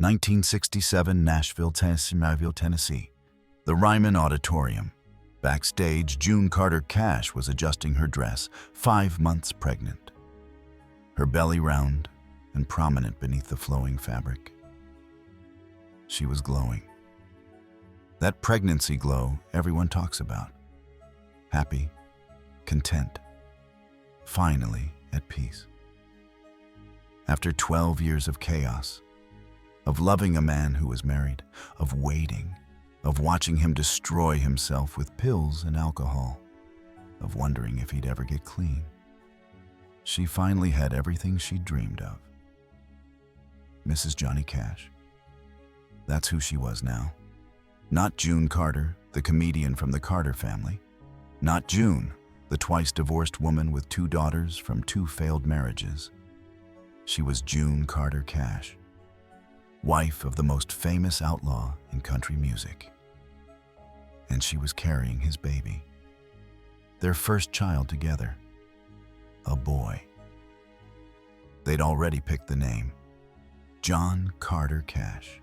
1967, Nashville, Tennessee. The Ryman Auditorium. Backstage, June Carter Cash was adjusting her dress, 5 months pregnant. Her belly round and prominent beneath the flowing fabric. She was glowing. That pregnancy glow everyone talks about. Happy, content, finally at peace. After 12 years of chaos, of loving a man who was married, of waiting, of watching him destroy himself with pills and alcohol, of wondering if he'd ever get clean, she finally had everything she'd dreamed of. Mrs. Johnny Cash. That's who she was now. Not June Carter, the comedian from the Carter family. Not June, the twice-divorced woman with 2 daughters from 2 failed marriages. She was June Carter Cash, wife of the most famous outlaw in country music. And she was carrying his baby. Their first child together. A boy. They'd already picked the name. John Carter Cash.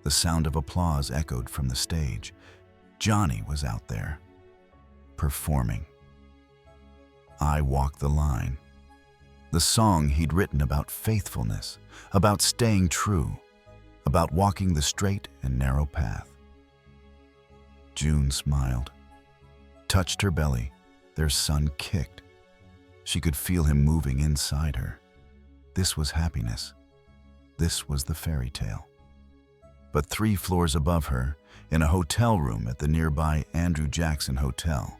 The sound of applause echoed from the stage. Johnny was out there, performing. I Walk the Line. The song he'd written about faithfulness, about staying true, about walking the straight and narrow path. June smiled, touched her belly. Their son kicked. She could feel him moving inside her. This was happiness. This was the fairy tale. But 3 floors above her, in a hotel room at the nearby Andrew Jackson Hotel,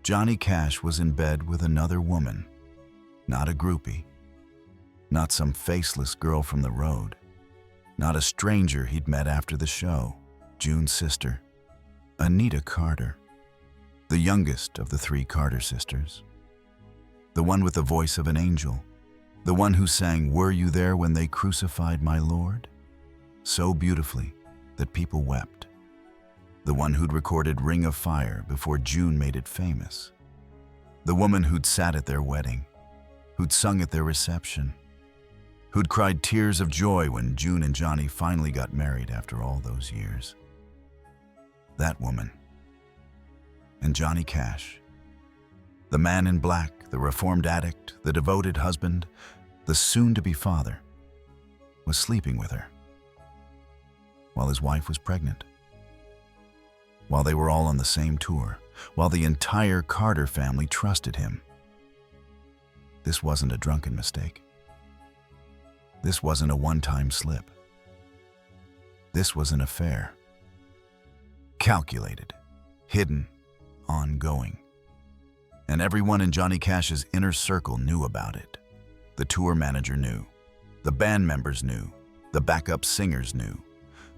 Johnny Cash was in bed with another woman. Not a groupie. Not some faceless girl from the road. Not a stranger he'd met after the show. June's sister, Anita Carter. The youngest of the 3 Carter sisters. The one with the voice of an angel. The one who sang, "Were you there when they crucified my Lord?" so beautifully that people wept. The one who'd recorded Ring of Fire before June made it famous. The woman who'd sat at their wedding, who'd sung at their reception, who'd cried tears of joy when June and Johnny finally got married after all those years. That woman. And Johnny Cash. The man in black, the reformed addict, the devoted husband, the soon-to-be father, was sleeping with her while his wife was pregnant, while they were all on the same tour, while the entire Carter family trusted him. This wasn't a drunken mistake. This wasn't a one-time slip. This was an affair. Calculated, hidden, ongoing. And everyone in Johnny Cash's inner circle knew about it. The tour manager knew. The band members knew. The backup singers knew.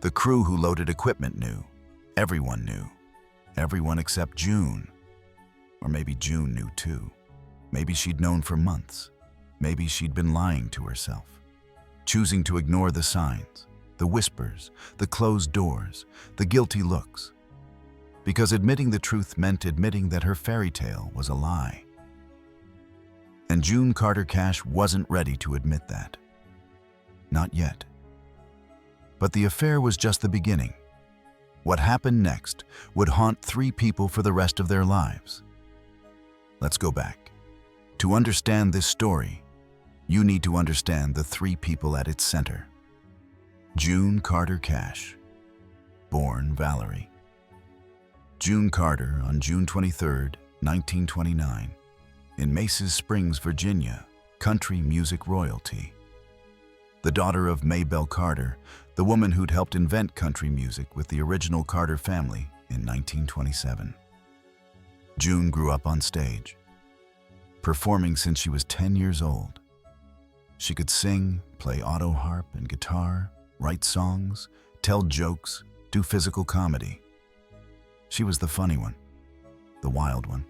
The crew who loaded equipment knew. Everyone knew. Everyone except June. Or maybe June knew too. Maybe she'd known for months. Maybe she'd been lying to herself, choosing to ignore the signs, the whispers, the closed doors, the guilty looks. Because admitting the truth meant admitting that her fairy tale was a lie. And June Carter Cash wasn't ready to admit that. Not yet. But the affair was just the beginning. What happened next would haunt 3 people for the rest of their lives. Let's go back. To understand this story, you need to understand the 3 people at its center. June Carter Cash, born Valerie. June Carter on June 23, 1929, in Maces Springs, Virginia, country music royalty. The daughter of Maybelle Carter, the woman who'd helped invent country music with the original Carter family in 1927. June grew up on stage, performing since she was 10 years old. She could sing, play auto harp and guitar, write songs, tell jokes, do physical comedy. She was the funny one, the wild one,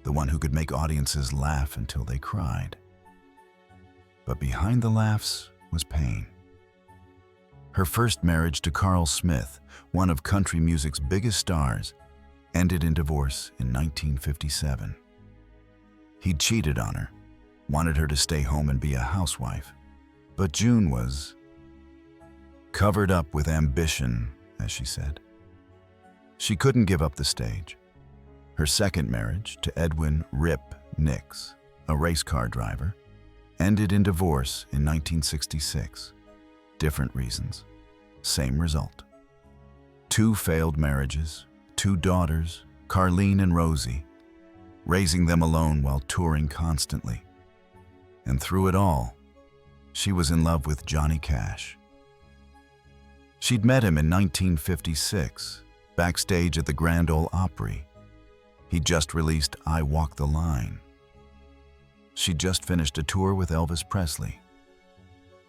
the one who could make audiences laugh until they cried. But behind the laughs was pain. Her first marriage to Carl Smith, one of country music's biggest stars, ended in divorce in 1957. He'd cheated on her, wanted her to stay home and be a housewife. But June was covered up with ambition, as she said. She couldn't give up the stage. Her second marriage to Edwin "Rip" Nix, a race car driver, ended in divorce in 1966. Different reasons, same result. 2 failed marriages, 2 daughters, Carlene and Rosie, raising them alone while touring constantly. And through it all, she was in love with Johnny Cash. She'd met him in 1956, backstage at the Grand Ole Opry. He'd just released I Walk the Line. She'd just finished a tour with Elvis Presley.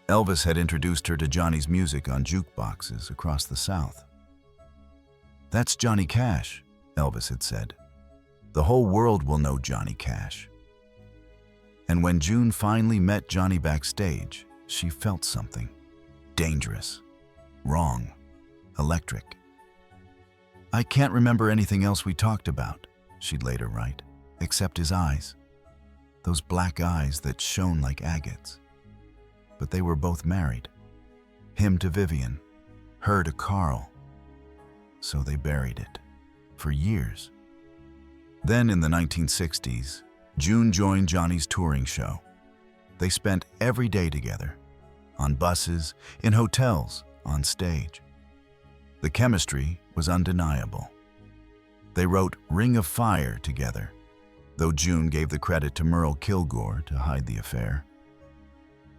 Elvis had introduced her to Johnny's music on jukeboxes across the South. "That's Johnny Cash," Elvis had said. "The whole world will know Johnny Cash." And when June finally met Johnny backstage, she felt something. Dangerous, wrong, electric. "I can't remember anything else we talked about," she'd later write, "except his eyes. Those black eyes that shone like agates." But they were both married. Him to Vivian, her to Carl. So they buried it. For years. Then in the 1960s, June joined Johnny's touring show. They spent every day together. On buses, in hotels, on stage. The chemistry was undeniable. They wrote Ring of Fire together, though June gave the credit to Merle Kilgore to hide the affair.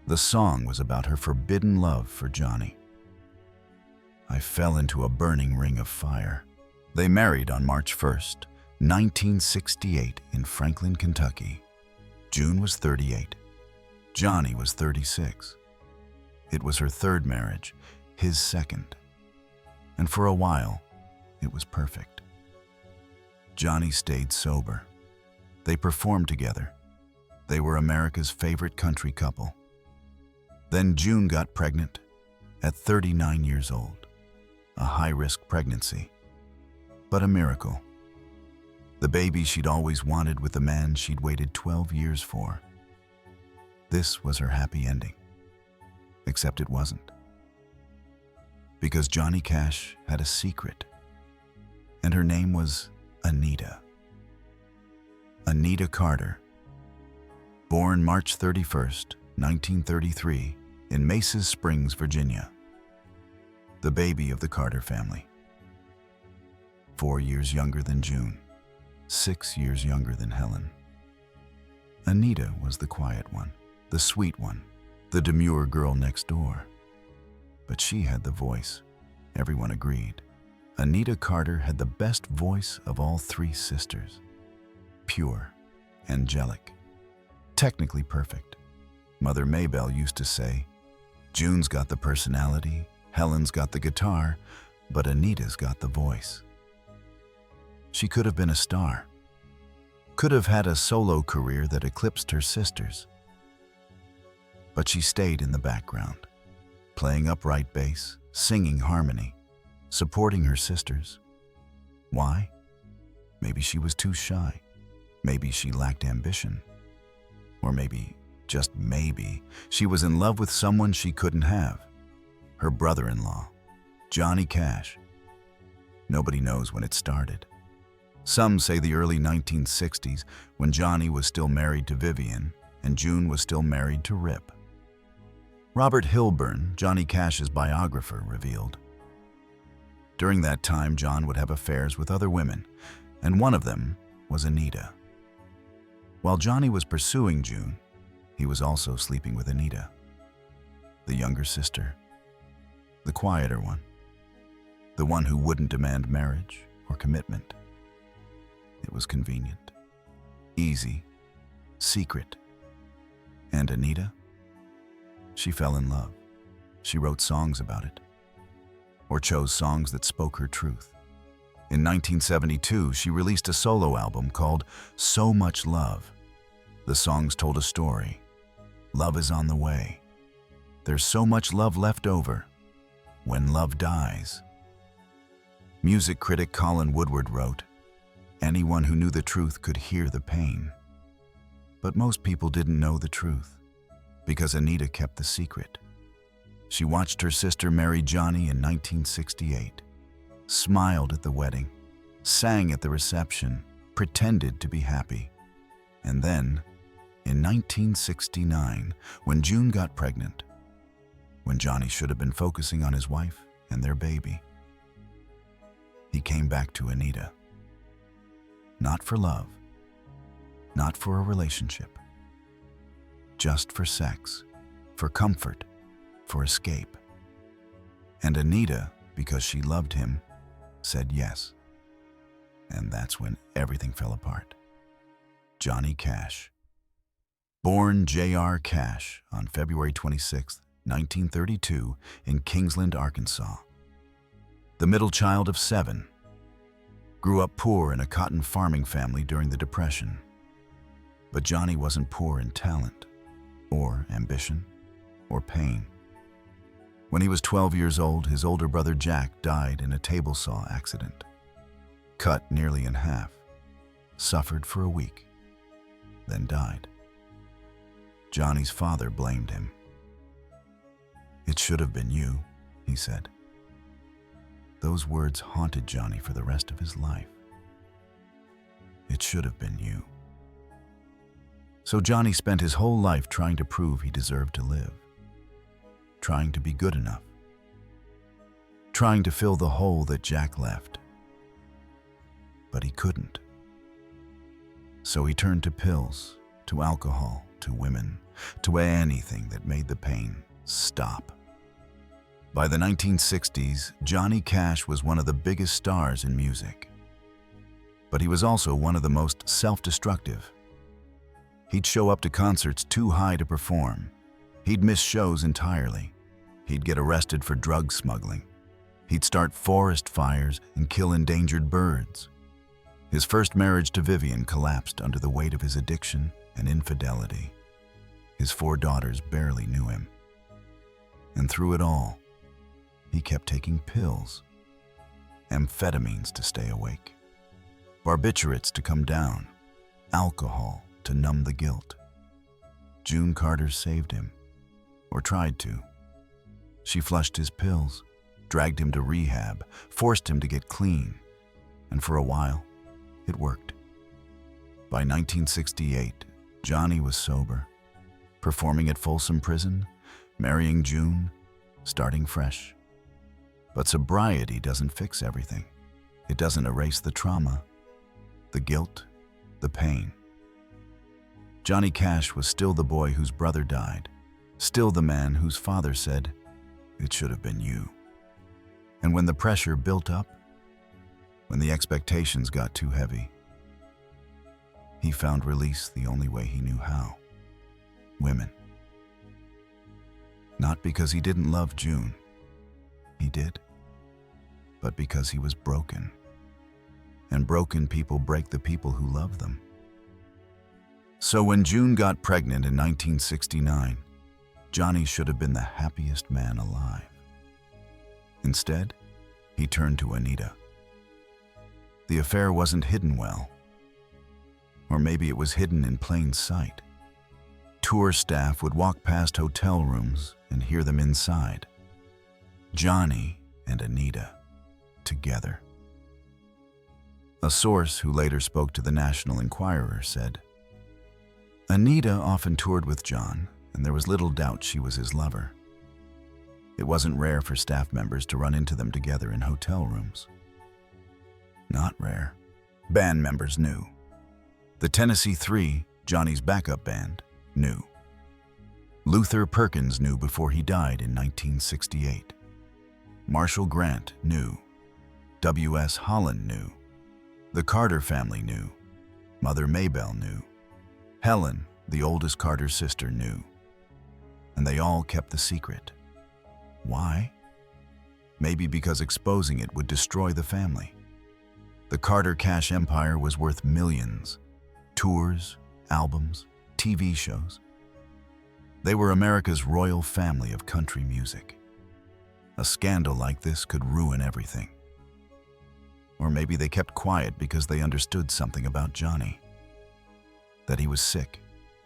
The song was about her forbidden love for Johnny. "I fell into a burning ring of fire." They married on March 1st, 1968 in Franklin, Kentucky. June was 38. Johnny was 36. It was her third marriage, his second. And for a while, it was perfect. Johnny stayed sober. They performed together. They were America's favorite country couple. Then June got pregnant at 39 years old. A high-risk pregnancy, but a miracle. The baby she'd always wanted with the man she'd waited 12 years for. This was her happy ending. Except it wasn't. Because Johnny Cash had a secret, and her name was Anita. Anita Carter. Born March 31st, 1933, in Maces Springs, Virginia. The baby of the Carter family. 4 years younger than June, 6 years younger than Helen. Anita was the quiet one, the sweet one, the demure girl next door. But she had the voice, everyone agreed. Anita Carter had the best voice of all 3 sisters. Pure, angelic, technically perfect. Mother Maybelle used to say, "June's got the personality, Helen's got the guitar, but Anita's got the voice." She could have been a star, could have had a solo career that eclipsed her sisters. But she stayed in the background, playing upright bass, singing harmony, supporting her sisters. Why? Maybe she was too shy. Maybe she lacked ambition. Or maybe, just maybe, she was in love with someone she couldn't have. Her brother-in-law, Johnny Cash. Nobody knows when it started. Some say the early 1960s, when Johnny was still married to Vivian and June was still married to Rip. Robert Hilburn, Johnny Cash's biographer, revealed. During that time, John would have affairs with other women, and one of them was Anita. While Johnny was pursuing June, he was also sleeping with Anita, the younger sister, the quieter one, the one who wouldn't demand marriage or commitment. It was convenient, easy, secret. And Anita? She fell in love. She wrote songs about it, or chose songs that spoke her truth. In 1972, she released a solo album called So Much Love. The songs told a story. Love is on the way. There's so much love left over when love dies. Music critic Colin Woodward wrote, "Anyone who knew the truth could hear the pain." But most people didn't know the truth, because Anita kept the secret. She watched her sister marry Johnny in 1968, smiled at the wedding, sang at the reception, pretended to be happy. And then, in 1969, when June got pregnant, when Johnny should have been focusing on his wife and their baby, he came back to Anita. Not for love, not for a relationship, just for sex, for comfort, for escape. And Anita, because she loved him, said yes. And that's when everything fell apart. Johnny Cash. Born J.R. Cash on February 26, 1932, in Kingsland, Arkansas. The middle child of 7. Grew up poor in a cotton farming family during the Depression. But Johnny wasn't poor in talent, or ambition, or pain. When he was 12 years old, his older brother Jack died in a table saw accident. Cut nearly in half, suffered for a week, then died. Johnny's father blamed him. "It should have been you," he said. Those words haunted Johnny for the rest of his life. It should have been you. So Johnny spent his whole life trying to prove he deserved to live, trying to be good enough, trying to fill the hole that Jack left. But he couldn't. So he turned to pills, to alcohol, to women, to anything that made the pain stop. By the 1960s, Johnny Cash was one of the biggest stars in music. But he was also one of the most self-destructive. He'd show up to concerts too high to perform. He'd miss shows entirely. He'd get arrested for drug smuggling. He'd start forest fires and kill endangered birds. His first marriage to Vivian collapsed under the weight of his addiction and infidelity. His 4 daughters barely knew him. And through it all, he kept taking pills, amphetamines to stay awake, barbiturates to come down, alcohol to numb the guilt. June Carter saved him, or tried to. She flushed his pills, dragged him to rehab, forced him to get clean, and for a while, it worked. By 1968, Johnny was sober, performing at Folsom Prison, marrying June, starting fresh. But sobriety doesn't fix everything. It doesn't erase the trauma, the guilt, the pain. Johnny Cash was still the boy whose brother died, still the man whose father said, "It should have been you." And when the pressure built up, when the expectations got too heavy, he found release the only way he knew how: women. Not because he didn't love June, he did, but because he was broken. And broken people break the people who love them. So when June got pregnant in 1969, Johnny should have been the happiest man alive. Instead, he turned to Anita. The affair wasn't hidden well. Or maybe it was hidden in plain sight. Tour staff would walk past hotel rooms and hear them inside. Johnny and Anita, together. A source who later spoke to the National Enquirer said, "Anita often toured with John, and there was little doubt she was his lover. It wasn't rare for staff members to run into them together in hotel rooms." Not rare. Band members knew. The Tennessee Three, Johnny's backup band, knew. Luther Perkins knew before he died in 1968. Marshall Grant knew. W.S. Holland knew. The Carter family knew. Mother Maybelle knew. Helen, the oldest Carter sister, knew. And they all kept the secret. Why? Maybe because exposing it would destroy the family. The Carter Cash empire was worth millions. Tours, albums, TV shows. They were America's royal family of country music. A scandal like this could ruin everything. Or maybe they kept quiet because they understood something about Johnny. That he was sick,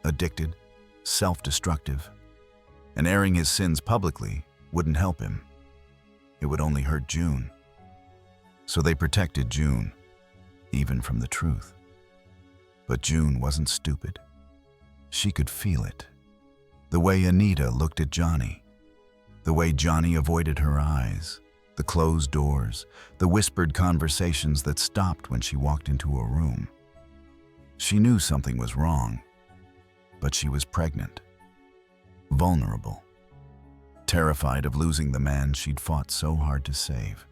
addicted, self-destructive, and airing his sins publicly wouldn't help him. It would only hurt June. So they protected June, even from the truth. But June wasn't stupid. She could feel it. The way Anita looked at Johnny, the way Johnny avoided her eyes, the closed doors, the whispered conversations that stopped when she walked into a room. She knew something was wrong, but she was pregnant, vulnerable, terrified of losing the man she'd fought so hard to save.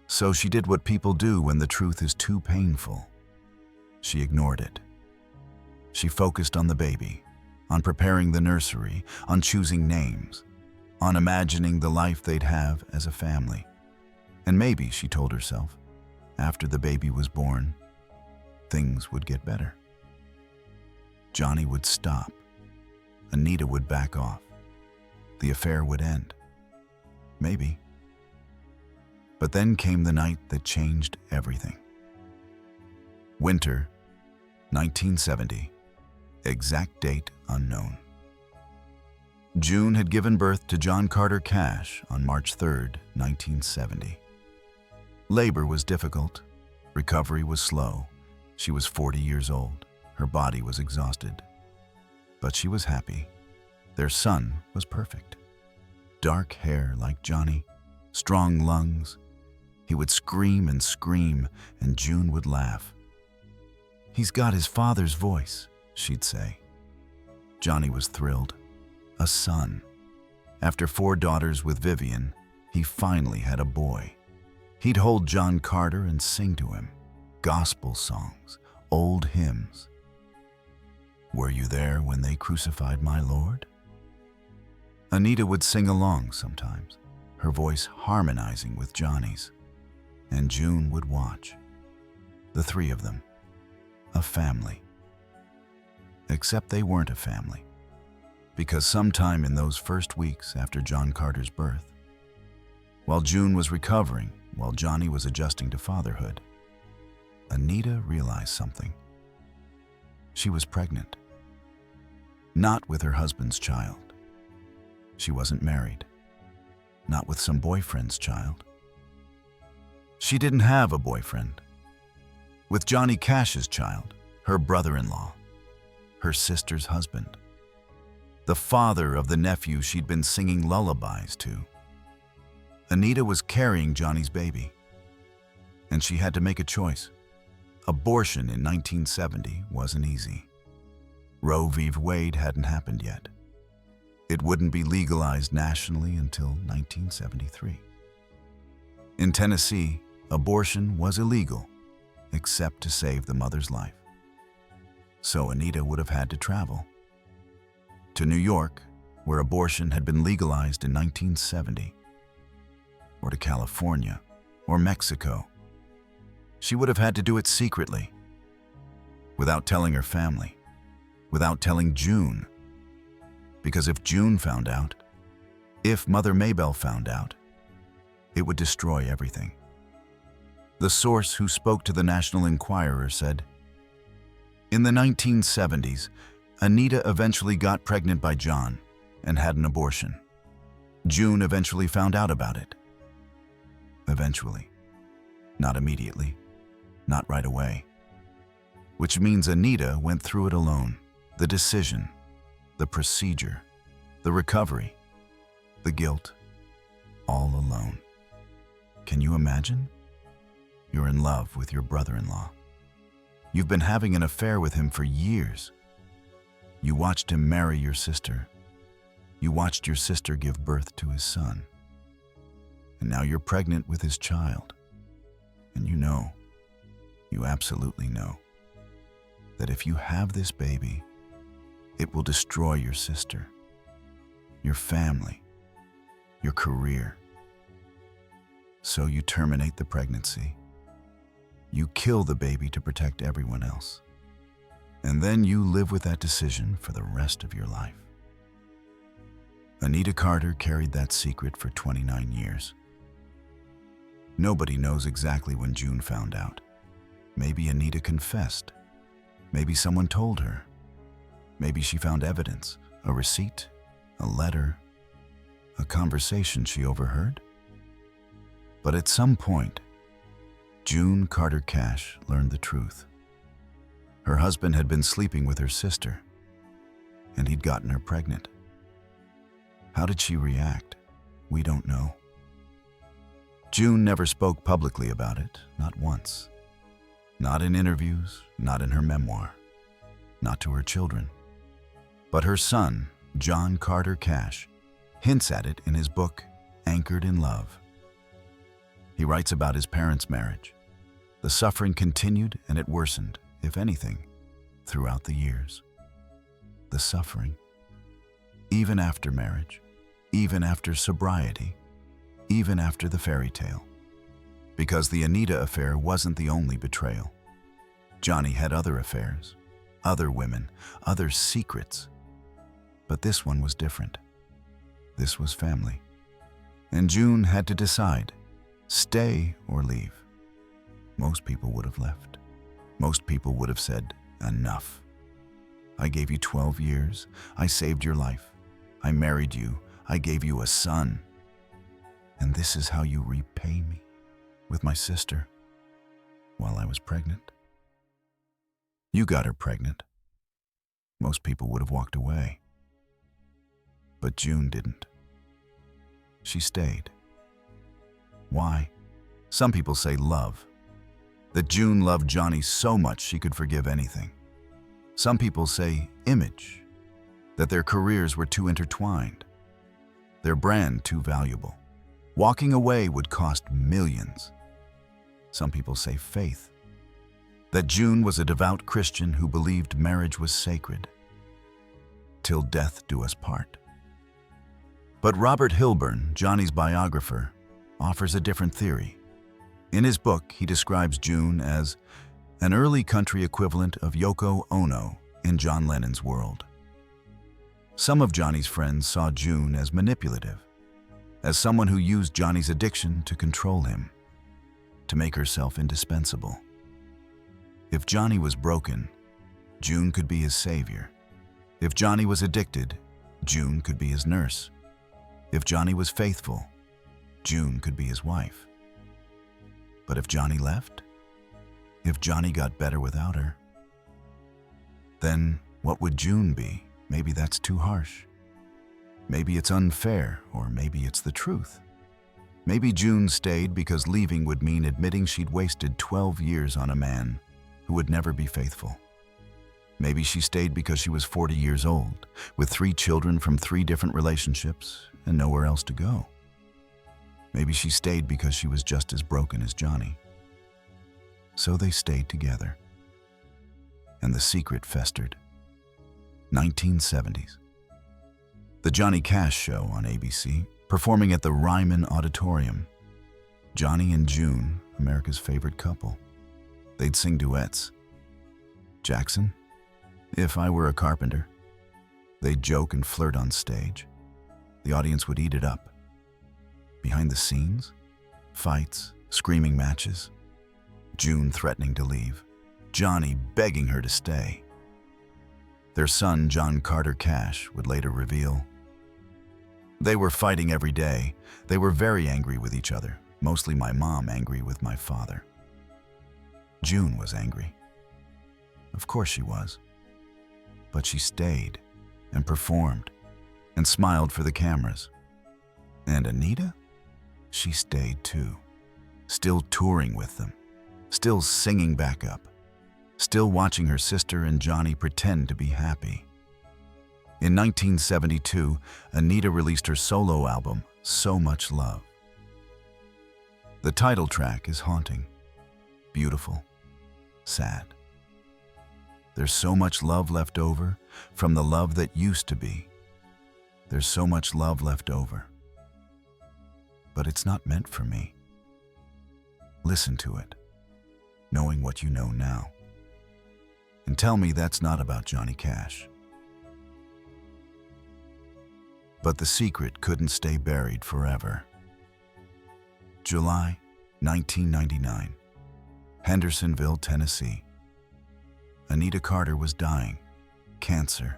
So she did what people do when the truth is too painful. She ignored it. She focused on the baby, on preparing the nursery, on choosing names, on imagining the life they'd have as a family. And maybe, she told herself, after the baby was born, things would get better. Johnny would stop. Anita would back off. The affair would end. Maybe. But then came the night that changed everything. Winter, 1970. Exact date unknown. June had given birth to John Carter Cash on March 3rd, 1970. Labor was difficult. Recovery was slow. She was 40 years old. Her body was exhausted. But she was happy. Their son was perfect. Dark hair like Johnny, strong lungs. He would scream, and June would laugh. "He's got his father's voice," she'd say. Johnny was thrilled. A son. After 4 daughters with Vivian, he finally had a boy. He'd hold John Carter and sing to him. Gospel songs, old hymns. "Were you there when they crucified my Lord?" Anita would sing along sometimes, her voice harmonizing with Johnny's. And June would watch. The 3 of them. A family. Except they weren't a family. Because sometime in those first weeks after John Carter's birth, while June was recovering, while Johnny was adjusting to fatherhood, Anita realized something. She was pregnant. Not with her husband's child. She wasn't married. Not with some boyfriend's child. She didn't have a boyfriend. With Johnny Cash's child, her brother-in-law, her sister's husband, the father of the nephew she'd been singing lullabies to. Anita was carrying Johnny's baby, and she had to make a choice. Abortion in 1970 wasn't easy. Roe v. Wade hadn't happened yet. It wouldn't be legalized nationally until 1973. In Tennessee, abortion was illegal, except to save the mother's life. So Anita would have had to travel. To New York, where abortion had been legalized in 1970. Or to California, or Mexico. She would have had to do it secretly, without telling her family, without telling June. Because if June found out, if Mother Maybelle found out, it would destroy everything. The source who spoke to the National Enquirer said, "In the 1970s, Anita eventually got pregnant by John and had an abortion. June eventually found out about it. Eventually. Not immediately. Not right away. Which means Anita went through it alone. The decision, the procedure, the recovery, the guilt, all alone. Can you imagine? You're in love with your brother-in-law. You've been having an affair with him for years. You watched him marry your sister. You watched your sister give birth to his son. And now you're pregnant with his child. And you know, you absolutely know, that if you have this baby, it will destroy your sister, your family, your career. So you terminate the pregnancy. You kill the baby to protect everyone else. And then you live with that decision for the rest of your life." Anita Carter carried that secret for 29 years. Nobody knows exactly when June found out. Maybe Anita confessed. Maybe someone told her. Maybe she found evidence, a receipt, a letter, A conversation she overheard? But at some point, June Carter Cash learned the truth. Her husband had been sleeping with her sister, and he'd gotten her pregnant. How did she react? We don't know. June never spoke publicly about it, not once. Not in interviews, not in her memoir, not to her children. But her son, John Carter Cash, hints at it in his book, Anchored in Love. He writes about his parents' marriage. The suffering continued and it worsened, if anything, throughout the years. The suffering. Even after marriage, even after sobriety, even after the fairy tale. Because the Anita affair wasn't the only betrayal. Johnny had other affairs, other women, other secrets. But this one was different. This was family. And June had to decide, stay or leave. Most people would have left. Most people would have said, enough. I gave you 12 years. I saved your life. I married you. I gave you a son. And this is how you repay me, with my sister, while I was pregnant. You got her pregnant. Most people would have walked away. But June didn't. She stayed. Why? Some people say love. That June loved Johnny so much she could forgive anything. Some people say image. That their careers were too intertwined. Their brand too valuable. Walking away would cost millions. Some people say faith. That June was a devout Christian who believed marriage was sacred. Till death do us part. But Robert Hilburn, Johnny's biographer, offers a different theory. In his book, he describes June as an early country equivalent of Yoko Ono in John Lennon's world. Some of Johnny's friends saw June as manipulative, as someone who used Johnny's addiction to control him, to make herself indispensable. If Johnny was broken, June could be his savior. If Johnny was addicted, June could be his nurse. If Johnny was faithful, June could be his wife. But if Johnny left, if Johnny got better without her, then what would June be? Maybe that's too harsh. Maybe it's unfair, or maybe it's the truth. Maybe June stayed because leaving would mean admitting she'd wasted 12 years on a man who would never be faithful. Maybe she stayed because she was 40 years old, with 3 children from 3 different relationships and nowhere else to go. Maybe she stayed because she was just as broken as Johnny. So they stayed together. And the secret festered. 1970s. The Johnny Cash Show on ABC, performing at the Ryman Auditorium. Johnny and June, America's favorite couple. They'd sing duets. Jackson, If I Were a Carpenter. They'd joke and flirt on stage. The audience would eat it up. Behind the scenes, fights, screaming matches. June threatening to leave. Johnny begging her to stay. Their son, John Carter Cash, would later reveal, they were fighting every day. They were very angry with each other, mostly my mom angry with my father. June was angry. Of course she was. But she stayed and performed and smiled for the cameras. And Anita? She stayed too, still touring with them, still singing backup, still watching her sister and Johnny pretend to be happy. In 1972, Anita released her solo album, So Much Love. The title track is haunting, beautiful, sad. There's so much love left over from the love that used to be. There's so much love left over. But it's not meant for me. Listen to it, knowing what you know now. And tell me that's not about Johnny Cash. But the secret couldn't stay buried forever. July 1999, Hendersonville, Tennessee. Anita Carter was dying, cancer.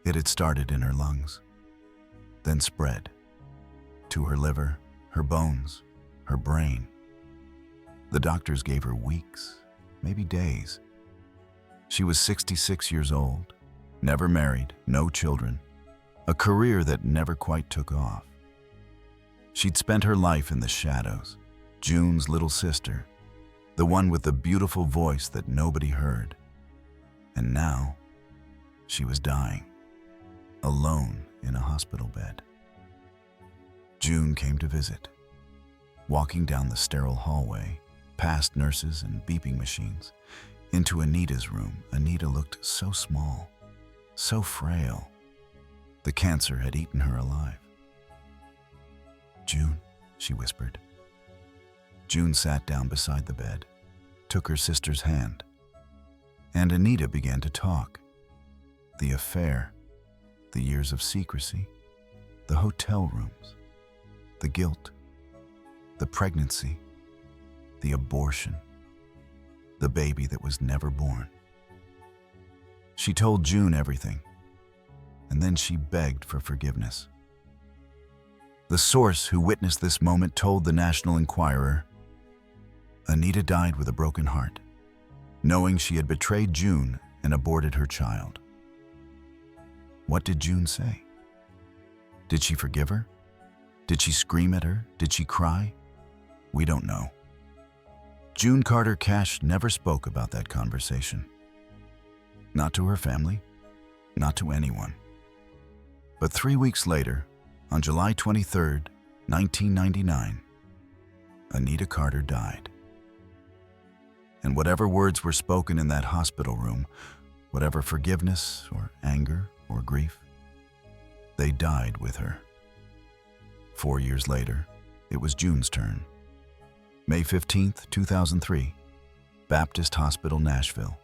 It had started in her lungs, then spread to her liver, her bones, her brain. The doctors gave her weeks, maybe days. She was 66 years old, never married, no children, a career that never quite took off. She'd spent her life in the shadows, June's little sister, the one with the beautiful voice that nobody heard. And now, she was dying, alone in a hospital bed. June came to visit. Walking down the sterile hallway, past nurses and beeping machines, into Anita's room, Anita looked so small, so frail. The cancer had eaten her alive. "June," she whispered. June sat down beside the bed, took her sister's hand, and Anita began to talk. The affair, the years of secrecy, the hotel rooms, the guilt, the pregnancy, the abortion, the baby that was never born. She told June everything, and then she begged for forgiveness. The source who witnessed this moment told the National Enquirer, Anita died with a broken heart, knowing she had betrayed June and aborted her child. What did June say? Did she forgive her? Did she scream at her? Did she cry? We don't know. June Carter Cash never spoke about that conversation. Not to her family, not to anyone. But 3 weeks later, on July 23rd, 1999, Anita Carter died. And whatever words were spoken in that hospital room, whatever forgiveness or anger or grief, they died with her. 4 years later, it was June's turn. May 15th, 2003, Baptist Hospital, Nashville.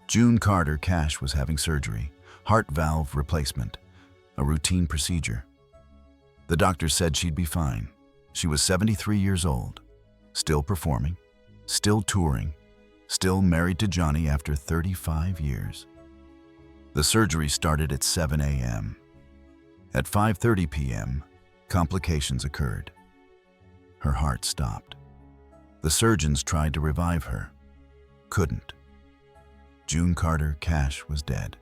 June Carter Cash was having surgery, heart valve replacement, a routine procedure. The doctor said she'd be fine. She was 73 years old, still performing, still touring, still married to Johnny after 35 years. The surgery started at 7 a.m. At 5:30 p.m., complications occurred. Her heart stopped. The surgeons tried to revive her. Couldn't. June Carter Cash was dead.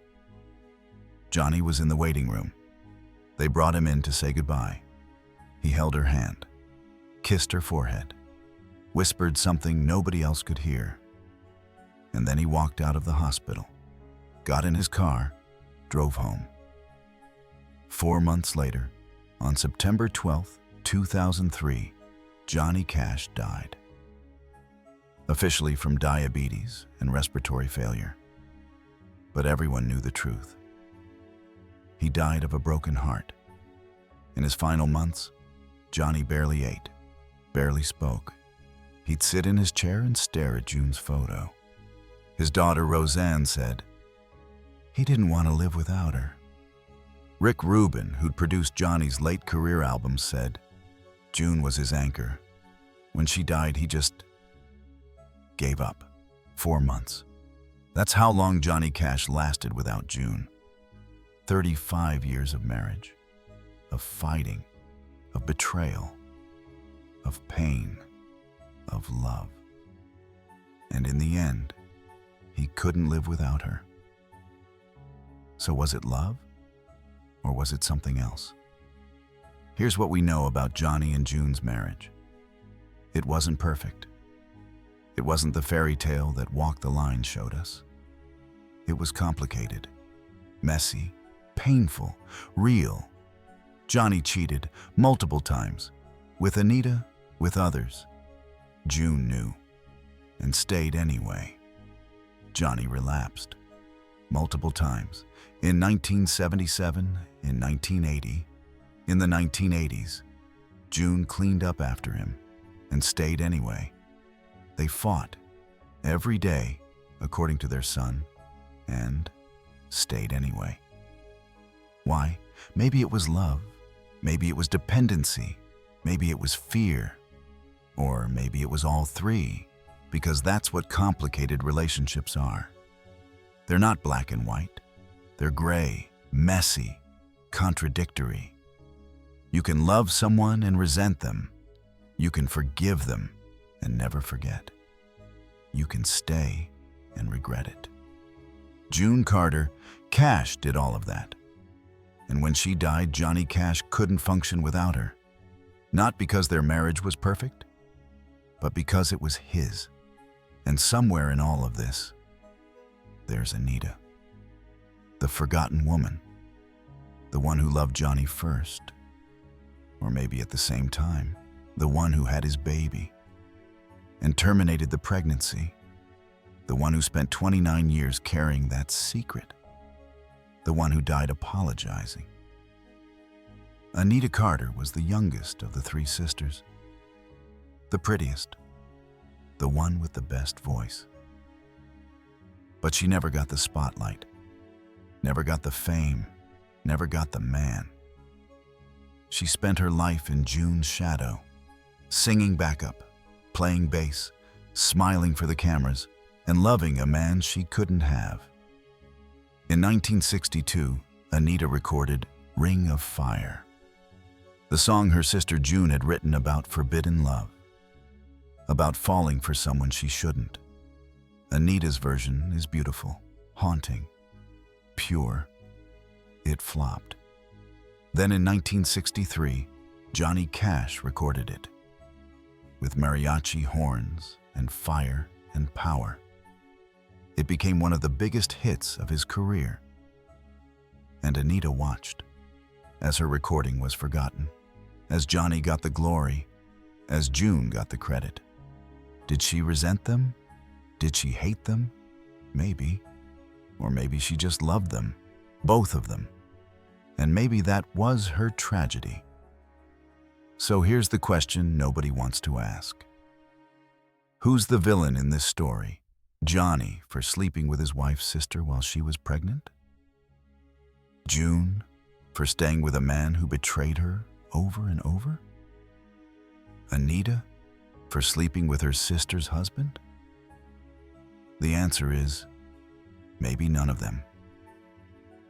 Johnny was in the waiting room. They brought him in to say goodbye. He held her hand, kissed her forehead, whispered something nobody else could hear. And then he walked out of the hospital, got in his car, drove home. 4 months later, on September 12th, 2003, Johnny Cash died. Officially from diabetes and respiratory failure. But everyone knew the truth. He died of a broken heart. In his final months, Johnny barely ate, barely spoke. He'd sit in his chair and stare at June's photo. His daughter Roseanne said, "He didn't want to live without her." Rick Rubin, who'd produced Johnny's late career albums, said, "June was his anchor. When she died, he just gave up." 4 months. That's how long Johnny Cash lasted without June. 35 years of marriage, of fighting, of betrayal, of pain, of love. And in the end, he couldn't live without her. So was it love? Or was it something else? Here's what we know about Johnny and June's marriage. It wasn't perfect. It wasn't the fairy tale that Walk the Line showed us. It was complicated, messy, painful, real. Johnny cheated multiple times, with Anita, with others. June knew, and stayed anyway. Johnny relapsed multiple times, in 1977, in 1980. In the 1980s, June cleaned up after him and stayed anyway. They fought every day, according to their son, and stayed anyway. Why? Maybe it was love, maybe it was dependency, maybe it was fear, or maybe it was all three, because that's what complicated relationships are. They're not black and white. They're gray, messy, contradictory. You can love someone and resent them. You can forgive them and never forget. You can stay and regret it. June Carter, Cash did all of that. And when she died, Johnny Cash couldn't function without her. Not because their marriage was perfect, but because it was his. And somewhere in all of this, there's Anita. The forgotten woman. The one who loved Johnny first. Or maybe at the same time, the one who had his baby and terminated the pregnancy. The one who spent 29 years carrying that secret. The one who died apologizing. Anita Carter was the youngest of the three sisters. The prettiest. The one with the best voice. But she never got the spotlight. Never got the fame. Never got the man. She spent her life in June's shadow, singing backup, playing bass, smiling for the cameras, and loving a man she couldn't have. In 1962, Anita recorded Ring of Fire, the song her sister June had written about forbidden love, about falling for someone she shouldn't. Anita's version is beautiful, haunting, pure. It flopped. Then in 1963, Johnny Cash recorded it, with mariachi horns and fire and power. It became one of the biggest hits of his career. And Anita watched, as her recording was forgotten, as Johnny got the glory, as June got the credit. Did she resent them? Did she hate them? Maybe. Or maybe she just loved them, both of them. And maybe that was her tragedy. So here's the question nobody wants to ask. Who's the villain in this story? Johnny for sleeping with his wife's sister while she was pregnant? June for staying with a man who betrayed her over and over? Anita for sleeping with her sister's husband? The answer is maybe none of them.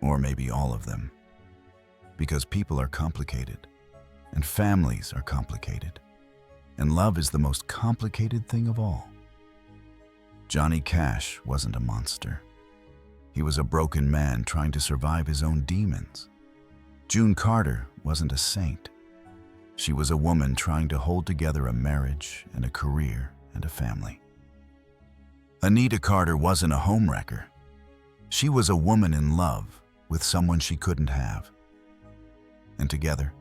Or maybe all of them. Because people are complicated, and families are complicated, and love is the most complicated thing of all. Johnny Cash wasn't a monster. He was a broken man trying to survive his own demons. June Carter wasn't a saint. She was a woman trying to hold together a marriage and a career and a family. Anita Carter wasn't a homewrecker. She was a woman in love with someone she couldn't have. And together,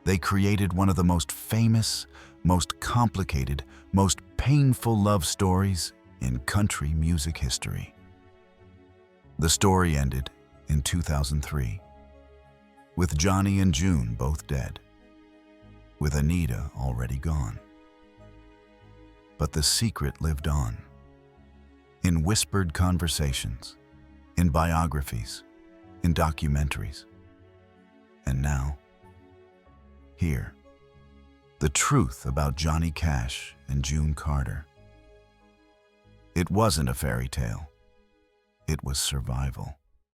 they created one of the most famous, most complicated, most painful love stories in country music history. The story ended in 2003, with Johnny and June both dead, with Anita already gone. But the secret lived on, in whispered conversations, in biographies, in documentaries. And now, here, the truth about Johnny Cash and June Carter. It wasn't a fairy tale. It was survival.